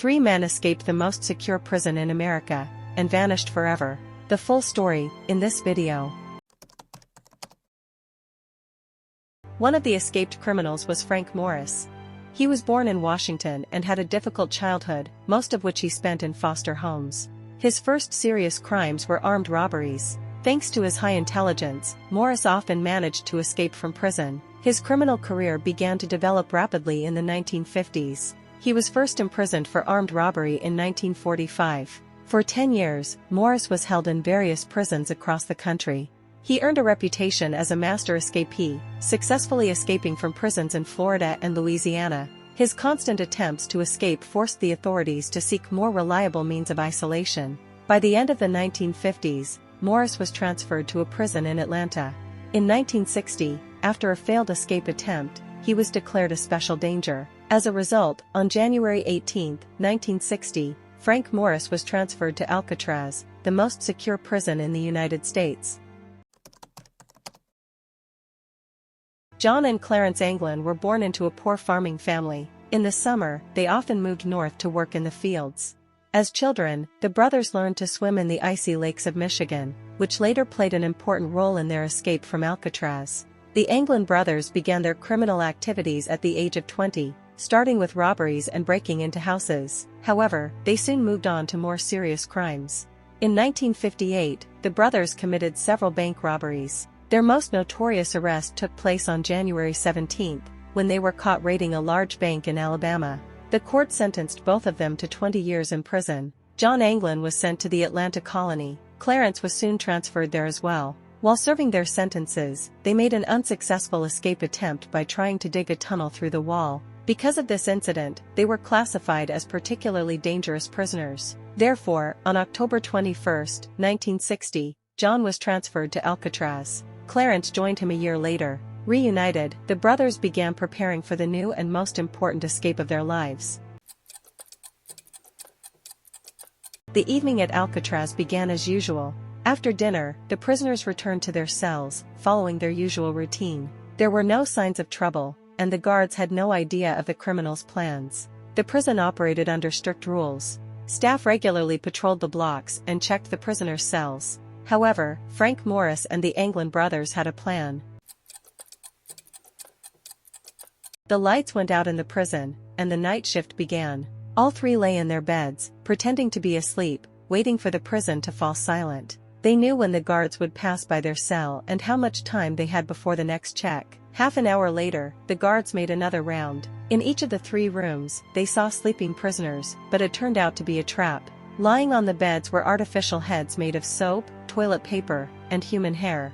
3 men escaped the most secure prison in America and vanished forever. The full story, in this video. One of the escaped criminals was Frank Morris. He was born in Washington and had a difficult childhood, most of which he spent in foster homes. His first serious crimes were armed robberies. Thanks to his high intelligence, Morris often managed to escape from prison. His criminal career began to develop rapidly in the 1950s. He was first imprisoned for armed robbery in 1945. For 10 years, Morris was held in various prisons across the country. He earned a reputation as a master escapee, successfully escaping from prisons in Florida and Louisiana. His constant attempts to escape forced the authorities to seek more reliable means of isolation. By the end of the 1950s, Morris was transferred to a prison in Atlanta. In 1960, after a failed escape attempt, he was declared a special danger. As a result, on January 18, 1960, Frank Morris was transferred to Alcatraz, the most secure prison in the United States. John and Clarence Anglin were born into a poor farming family. In the summer, they often moved north to work in the fields. As children, the brothers learned to swim in the icy lakes of Michigan, which later played an important role in their escape from Alcatraz. The Anglin brothers began their criminal activities at the age of 20, starting with robberies and breaking into houses. However, they soon moved on to more serious crimes. In 1958, the brothers committed several bank robberies. Their most notorious arrest took place on January 17, when they were caught raiding a large bank in Alabama. The court sentenced both of them to 20 years in prison. John Anglin was sent to the Atlanta colony. Clarence was soon transferred there as well. While serving their sentences, they made an unsuccessful escape attempt by trying to dig a tunnel through the wall. Because of this incident, they were classified as particularly dangerous prisoners. Therefore, on October 21, 1960, John was transferred to Alcatraz. Clarence joined him a year later. Reunited, the brothers began preparing for the new and most important escape of their lives. The evening at Alcatraz began as usual. After dinner, the prisoners returned to their cells, following their usual routine. There were no signs of trouble, and the guards had no idea of the criminals' plans. The prison operated under strict rules. Staff regularly patrolled the blocks and checked the prisoners' cells. However, Frank Morris and the Anglin brothers had a plan. The lights went out in the prison, and the night shift began. All three lay in their beds, pretending to be asleep, waiting for the prison to fall silent. They knew when the guards would pass by their cell and how much time they had before the next check. Half an hour later, the guards made another round. In each of the 3 rooms, they saw sleeping prisoners, but it turned out to be a trap. Lying on the beds were artificial heads made of soap, toilet paper, and human hair.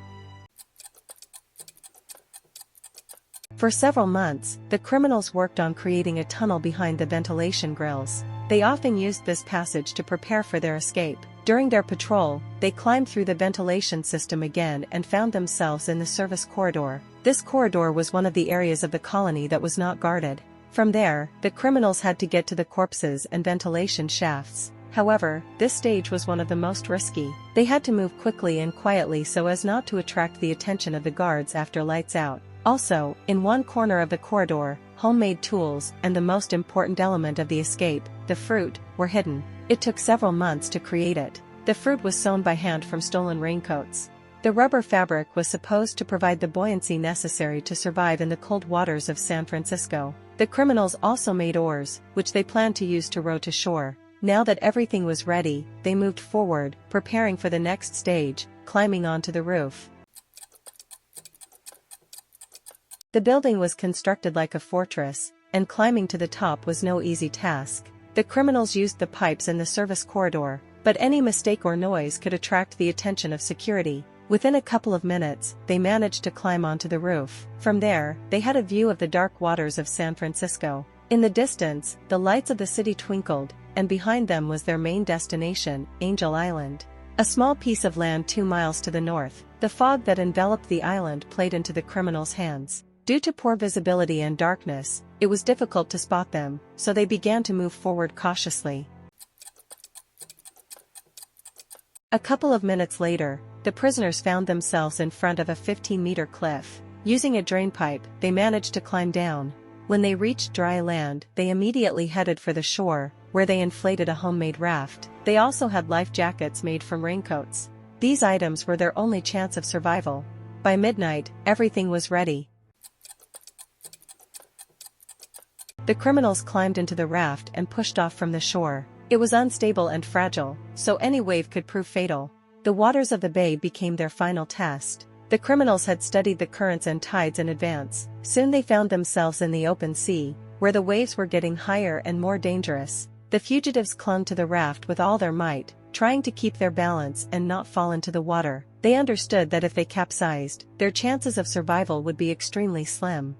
For several months, the criminals worked on creating a tunnel behind the ventilation grills. They often used this passage to prepare for their escape. During their patrol, they climbed through the ventilation system again and found themselves in the service corridor. This corridor was one of the areas of the colony that was not guarded. From there, the criminals had to get to the corpses and ventilation shafts. However, this stage was one of the most risky. They had to move quickly and quietly so as not to attract the attention of the guards after lights out. Also, in one corner of the corridor, homemade tools and the most important element of the escape, the fruit, were hidden. It took several months to create it. The fruit was sewn by hand from stolen raincoats. The rubber fabric was supposed to provide the buoyancy necessary to survive in the cold waters of San Francisco. The criminals also made oars, which they planned to use to row to shore. Now that everything was ready, they moved forward, preparing for the next stage, climbing onto the roof. The building was constructed like a fortress, and climbing to the top was no easy task. The criminals used the pipes in the service corridor, but any mistake or noise could attract the attention of security. Within a couple of minutes, they managed to climb onto the roof. From there, they had a view of the dark waters of San Francisco. In the distance, the lights of the city twinkled, and behind them was their main destination, Angel Island. A small piece of land 2 miles to the north. The fog that enveloped the island played into the criminals' hands. Due to poor visibility and darkness, it was difficult to spot them, so they began to move forward cautiously. A couple of minutes later, the prisoners found themselves in front of a 15-meter cliff. Using a drain pipe, they managed to climb down. When they reached dry land, they immediately headed for the shore, where they inflated a homemade raft. They also had life jackets made from raincoats. These items were their only chance of survival. By midnight, everything was ready. The criminals climbed into the raft and pushed off from the shore. It was unstable and fragile, so any wave could prove fatal. The waters of the bay became their final test. The criminals had studied the currents and tides in advance. Soon they found themselves in the open sea, where the waves were getting higher and more dangerous. The fugitives clung to the raft with all their might, trying to keep their balance and not fall into the water. They understood that if they capsized, their chances of survival would be extremely slim.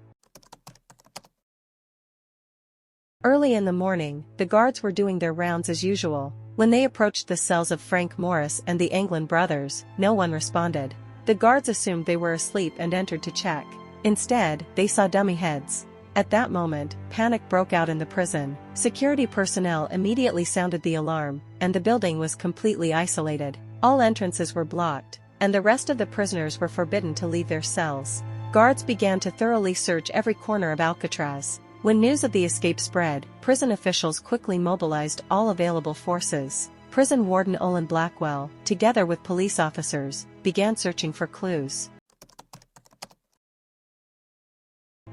Early in the morning, the guards were doing their rounds as usual. When they approached the cells of Frank Morris and the Anglin brothers, no one responded. The guards assumed they were asleep and entered to check. Instead, they saw dummy heads. At that moment, panic broke out in the prison. Security personnel immediately sounded the alarm, and the building was completely isolated. All entrances were blocked, and the rest of the prisoners were forbidden to leave their cells. Guards began to thoroughly search every corner of Alcatraz. When news of the escape spread, prison officials quickly mobilized all available forces. Prison warden Olin Blackwell, together with police officers, began searching for clues.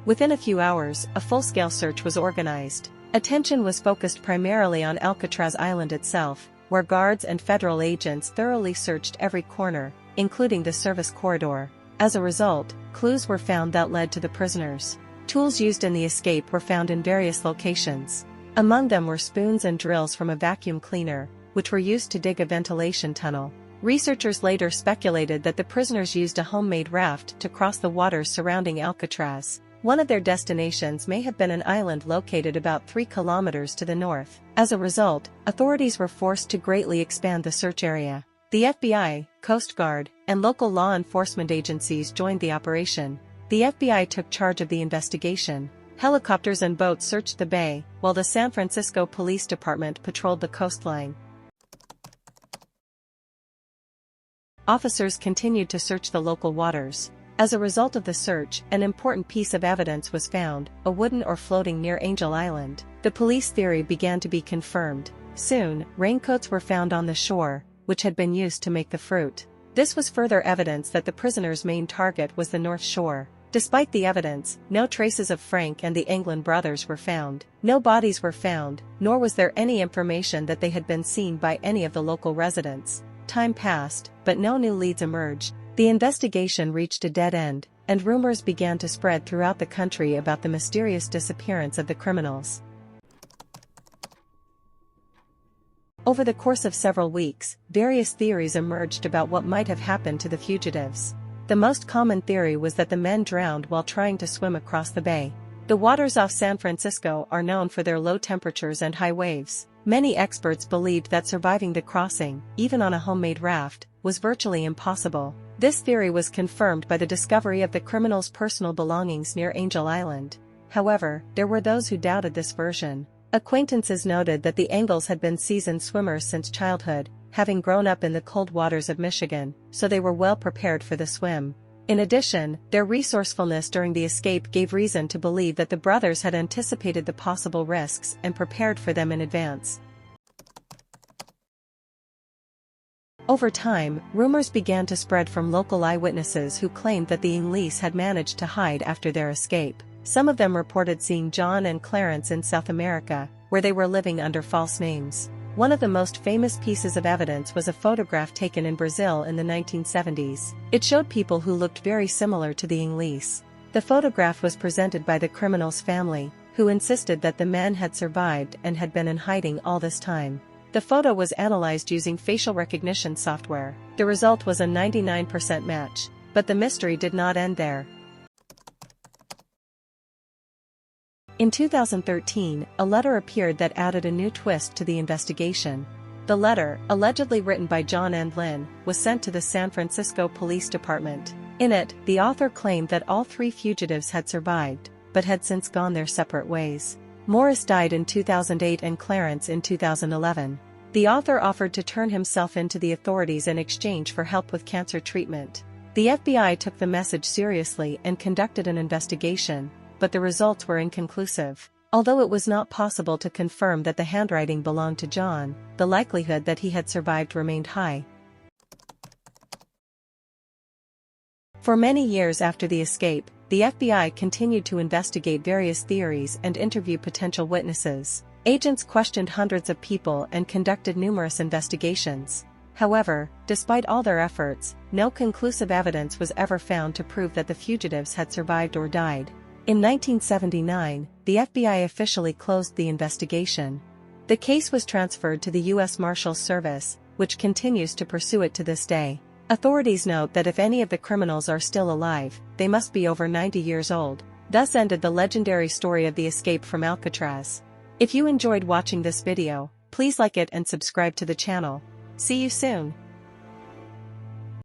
Within a few hours, a full-scale search was organized. Attention was focused primarily on Alcatraz Island itself, where guards and federal agents thoroughly searched every corner, including the service corridor. As a result, clues were found that led to the prisoners. Tools used in the escape were found in various locations. Among them were spoons and drills from a vacuum cleaner, which were used to dig a ventilation tunnel. Researchers later speculated that the prisoners used a homemade raft to cross the waters surrounding Alcatraz. One of their destinations may have been an island located about 3 kilometers to the north. As a result, authorities were forced to greatly expand the search area. The FBI, Coast Guard, and local law enforcement agencies joined the operation. The FBI took charge of the investigation. Helicopters and boats searched the bay, while the San Francisco Police Department patrolled the coastline. Officers continued to search the local waters. As a result of the search, an important piece of evidence was found, a wooden oar floating near Angel Island. The police theory began to be confirmed. Soon, raincoats were found on the shore, which had been used to make the fruit. This was further evidence that the prisoners' main target was the North Shore. Despite the evidence, no traces of Frank and the Anglin brothers were found. No bodies were found, nor was there any information that they had been seen by any of the local residents. Time passed, but no new leads emerged. The investigation reached a dead end, and rumors began to spread throughout the country about the mysterious disappearance of the criminals. Over the course of several weeks, various theories emerged about what might have happened to the fugitives. The most common theory was that the men drowned while trying to swim across the bay. The waters off San Francisco are known for their low temperatures and high waves. Many experts believed that surviving the crossing, even on a homemade raft, was virtually impossible. This theory was confirmed by the discovery of the criminals' personal belongings near Angel Island. However, there were those who doubted this version. Acquaintances noted that the Angles had been seasoned swimmers since childhood, having grown up in the cold waters of Michigan, so they were well prepared for the swim. In addition, their resourcefulness during the escape gave reason to believe that the brothers had anticipated the possible risks and prepared for them in advance. Over time, rumors began to spread from local eyewitnesses who claimed that the Inglis had managed to hide after their escape. Some of them reported seeing John and Clarence in South America, where they were living under false names. One of the most famous pieces of evidence was a photograph taken in Brazil in the 1970s. It showed people who looked very similar to the Inglis. The photograph was presented by the criminal's family, who insisted that the men had survived and had been in hiding all this time. The photo was analyzed using facial recognition software. The result was a 99% match. But the mystery did not end there. In 2013, a letter appeared that added a new twist to the investigation. The letter, allegedly written by John and Lynn, was sent to the San Francisco Police Department. In it, the author claimed that all 3 fugitives had survived, but had since gone their separate ways. Morris died in 2008 and Clarence in 2011. The author offered to turn himself in to the authorities in exchange for help with cancer treatment. The FBI took the message seriously and conducted an investigation, but the results were inconclusive. Although it was not possible to confirm that the handwriting belonged to John, the likelihood that he had survived remained high. For many years after the escape, the FBI continued to investigate various theories and interview potential witnesses. Agents questioned hundreds of people and conducted numerous investigations. However, despite all their efforts, no conclusive evidence was ever found to prove that the fugitives had survived or died. In 1979, the FBI officially closed the investigation. The case was transferred to the U.S. Marshals Service, which continues to pursue it to this day. Authorities note that if any of the criminals are still alive, they must be over 90 years old. Thus ended the legendary story of the escape from Alcatraz. If you enjoyed watching this video, please like it and subscribe to the channel. See you soon.